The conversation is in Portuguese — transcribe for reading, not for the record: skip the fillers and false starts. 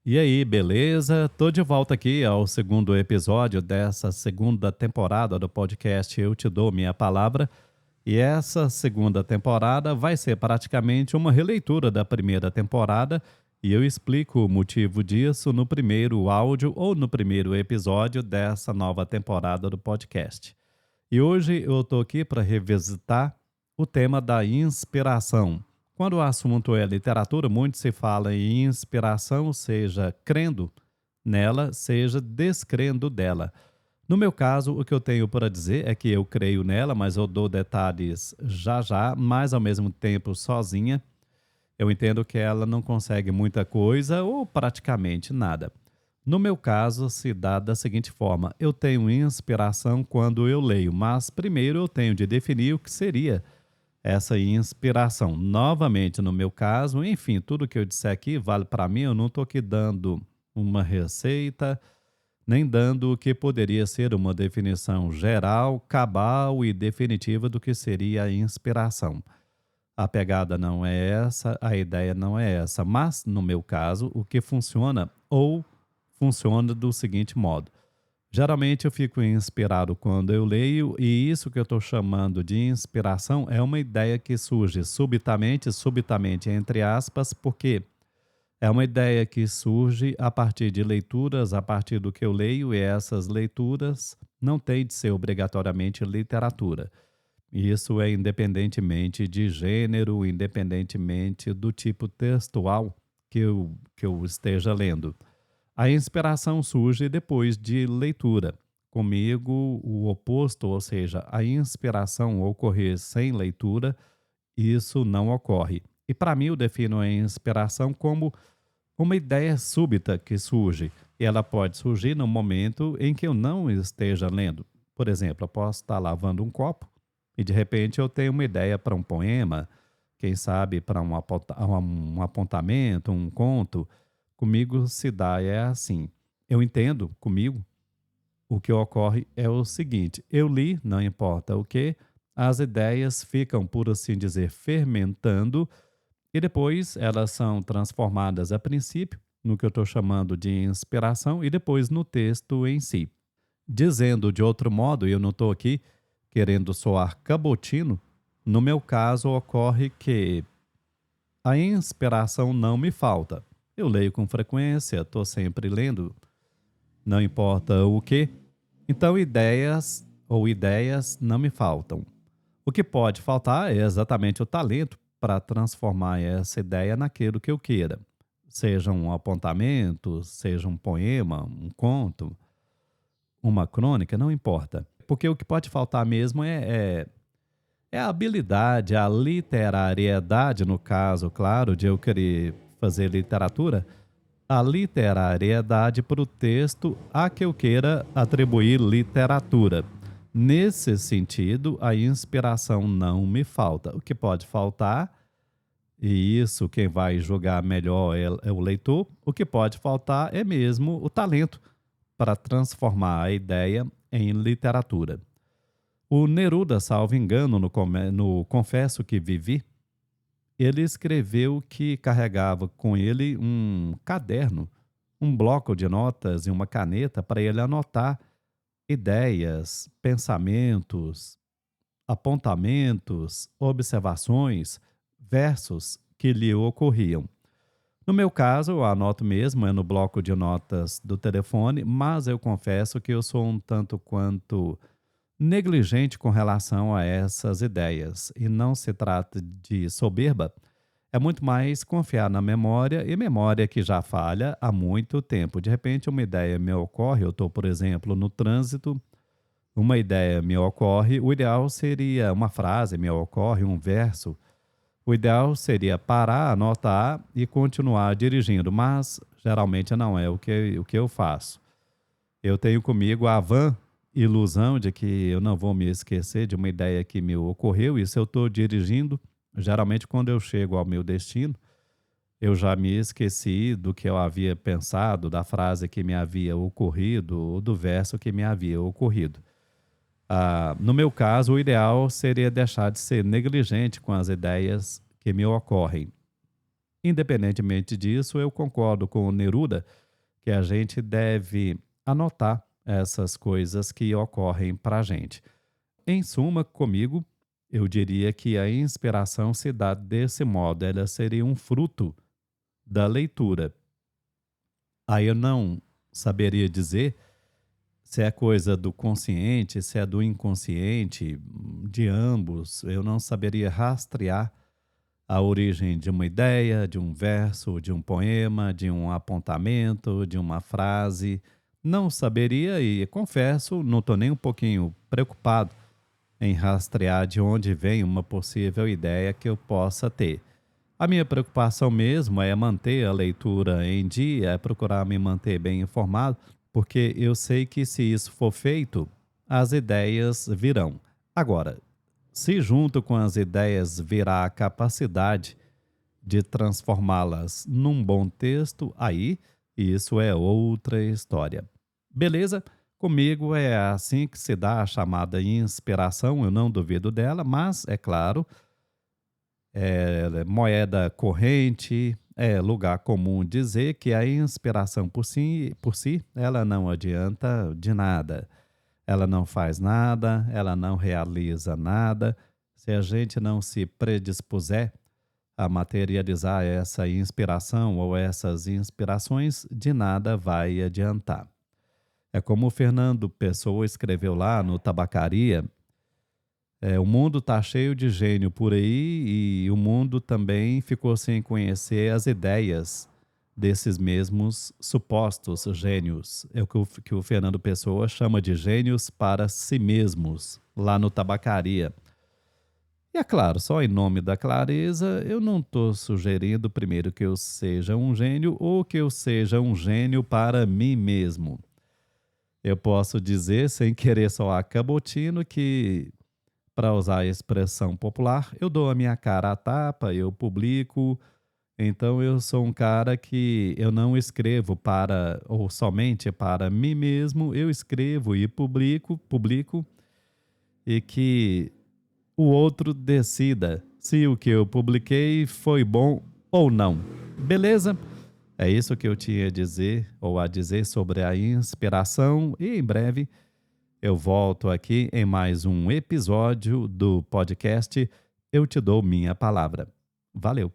E aí, beleza? Tô de volta aqui ao segundo episódio dessa segunda temporada do podcast Eu Te Dou Minha Palavra. E essa segunda temporada vai ser praticamente uma releitura da primeira temporada. E eu explico o motivo disso no primeiro áudio ou no primeiro episódio dessa nova temporada do podcast. E hoje eu estou aqui para revisitar o tema da inspiração. Quando o assunto é literatura, muito se fala em inspiração, seja crendo nela, seja descrendo dela. No meu caso, o que eu tenho para dizer é que eu creio nela, mas eu dou detalhes já já, mas ao mesmo tempo sozinha. Eu entendo que ela não consegue muita coisa ou praticamente nada. No meu caso, se dá da seguinte forma: eu tenho inspiração quando eu leio, mas primeiro eu tenho de definir o que seria essa inspiração. Novamente, no meu caso, enfim, tudo que eu disser aqui vale para mim, eu não estou aqui dando uma receita, nem dando o que poderia ser uma definição geral, cabal e definitiva do que seria a inspiração. A pegada não é essa, a ideia não é essa, mas no meu caso, o que funciona ou funciona do seguinte modo. Geralmente eu fico inspirado quando eu leio, e isso que eu estou chamando de inspiração é uma ideia que surge subitamente entre aspas, porque é uma ideia que surge a partir de leituras, a partir do que eu leio, e essas leituras não têm de ser obrigatoriamente literatura. E isso é independentemente de gênero, independentemente do tipo textual que eu esteja lendo. A inspiração surge depois de leitura. Comigo, o oposto, ou seja, a inspiração ocorrer sem leitura, isso não ocorre. E para mim, eu defino a inspiração como uma ideia súbita que surge. E ela pode surgir no momento em que eu não esteja lendo. Por exemplo, eu posso estar lavando um copo e de repente eu tenho uma ideia para um poema, quem sabe para um apontamento, um conto. Comigo se dá é assim. Eu entendo comigo, o que ocorre é o seguinte: eu li, não importa o que, as ideias ficam, por assim dizer, fermentando e depois elas são transformadas a princípio no que eu estou chamando de inspiração e depois no texto em si. Dizendo de outro modo, e eu não estou aqui querendo soar cabotino, no meu caso ocorre que a inspiração não me falta. Eu leio com frequência, estou sempre lendo, não importa o que. Então, ideias não me faltam. O que pode faltar é exatamente o talento para transformar essa ideia naquilo que eu queira. Seja um apontamento, seja um poema, um conto, uma crônica, não importa. Porque o que pode faltar mesmo é a habilidade, a literariedade, no caso, claro, de eu querer fazer literatura, a literariedade para o texto a que eu queira atribuir literatura. Nesse sentido, a inspiração não me falta. O que pode faltar, e isso quem vai julgar melhor é o leitor, o que pode faltar é mesmo o talento para transformar a ideia em literatura. O Neruda, salvo engano, no Confesso que Vivi, ele escreveu que carregava com ele um caderno, um bloco de notas e uma caneta para ele anotar ideias, pensamentos, apontamentos, observações, versos que lhe ocorriam. No meu caso, eu anoto mesmo, é no bloco de notas do telefone, mas eu confesso que eu sou um tanto quanto negligente com relação a essas ideias. E não se trata de soberba, é muito mais confiar na memória, e memória que já falha há muito tempo. De repente, uma ideia me ocorre, eu estou, por exemplo, no trânsito, uma ideia me ocorre, o ideal seria uma frase, me ocorre um verso. O ideal seria parar, anotar e continuar dirigindo, mas geralmente não é o que eu faço. Eu tenho comigo a van ilusão de que eu não vou me esquecer de uma ideia que me ocorreu, e se eu estou dirigindo, geralmente quando eu chego ao meu destino, eu já me esqueci do que eu havia pensado, da frase que me havia ocorrido, ou do verso que me havia ocorrido. No meu caso, o ideal seria deixar de ser negligente com as ideias que me ocorrem. Independentemente disso, eu concordo com o Neruda que a gente deve anotar essas coisas que ocorrem para a gente. Em suma, comigo, eu diria que a inspiração se dá desse modo, ela seria um fruto da leitura. Aí eu não saberia dizer se é coisa do consciente, se é do inconsciente, de ambos. Eu não saberia rastrear a origem de uma ideia, de um verso, de um poema, de um apontamento, de uma frase. Não saberia e, confesso, não estou nem um pouquinho preocupado em rastrear de onde vem uma possível ideia que eu possa ter. A minha preocupação mesmo é manter a leitura em dia, é procurar me manter bem informado, porque eu sei que se isso for feito, as ideias virão. Agora, se junto com as ideias virá a capacidade de transformá-las num bom texto, aí isso é outra história. Beleza? Comigo é assim que se dá a chamada inspiração, eu não duvido dela, mas, é claro, é moeda corrente, é lugar comum dizer que a inspiração por si, ela não adianta de nada. Ela não faz nada, ela não realiza nada. Se a gente não se predispuser a materializar essa inspiração ou essas inspirações, de nada vai adiantar. É como o Fernando Pessoa escreveu lá no Tabacaria, o mundo está cheio de gênio por aí e o mundo também ficou sem conhecer as ideias desses mesmos supostos gênios. É o que o Fernando Pessoa chama de gênios para si mesmos, lá no Tabacaria. E é claro, só em nome da clareza, eu não estou sugerindo primeiro que eu seja um gênio ou que eu seja um gênio para mim mesmo. Eu posso dizer, sem querer soar cabotino, que, para usar a expressão popular, eu dou a minha cara à tapa, eu publico. Então eu sou um cara que eu não escrevo para ou somente para mim mesmo, eu escrevo e publico e que o outro decida se o que eu publiquei foi bom ou não. Beleza? É isso que eu tinha a dizer ou a dizer sobre a inspiração e em breve eu volto aqui em mais um episódio do podcast Eu Te Dou Minha Palavra. Valeu!